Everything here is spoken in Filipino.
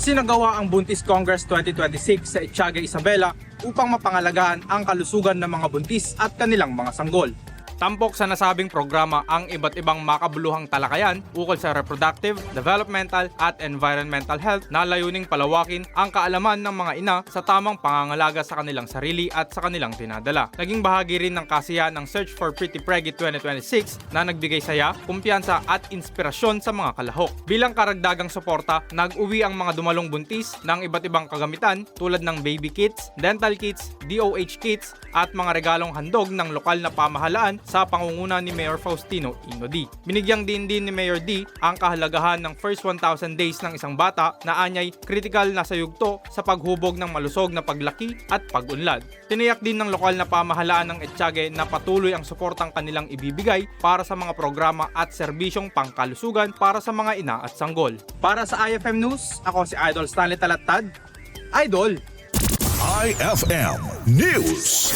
Sinagawa ang Buntis Congress 2026 sa Etiaga, Isabela upang mapangalagahan ang kalusugan ng mga buntis at kanilang mga sanggol. Tampok sa nasabing programa ang iba't ibang makabuluhang talakayan ukol sa reproductive, developmental at environmental health na layuning palawakin ang kaalaman ng mga ina sa tamang pangangalaga sa kanilang sarili at sa kanilang tinadala. Naging bahagi rin ng kasiyahan ng Search for Pretty Preggy 2026 na nagbigay saya, kumpiyansa at inspirasyon sa mga kalahok. Bilang karagdagang suporta, nag-uwi ang mga dumalong buntis ng iba't ibang kagamitan tulad ng baby kits, dental kits, DOH kits at mga regalong handog ng lokal na pamahalaan sa pangunguna ni Mayor Faustino Inodi. Binigyang din ni Mayor D ang kahalagahan ng first 1,000 days ng isang bata na anyay kritikal na sa yugto sa paghubog ng malusog na paglaki at pag-unlad. Tiniyak din ng lokal na pamahalaan ng Etiaga na patuloy ang suportang kanilang ibibigay para sa mga programa at serbisyong pangkalusugan para sa mga ina at sanggol. Para sa IFM News, ako si Idol Stanley Talatad. Idol! IFM News.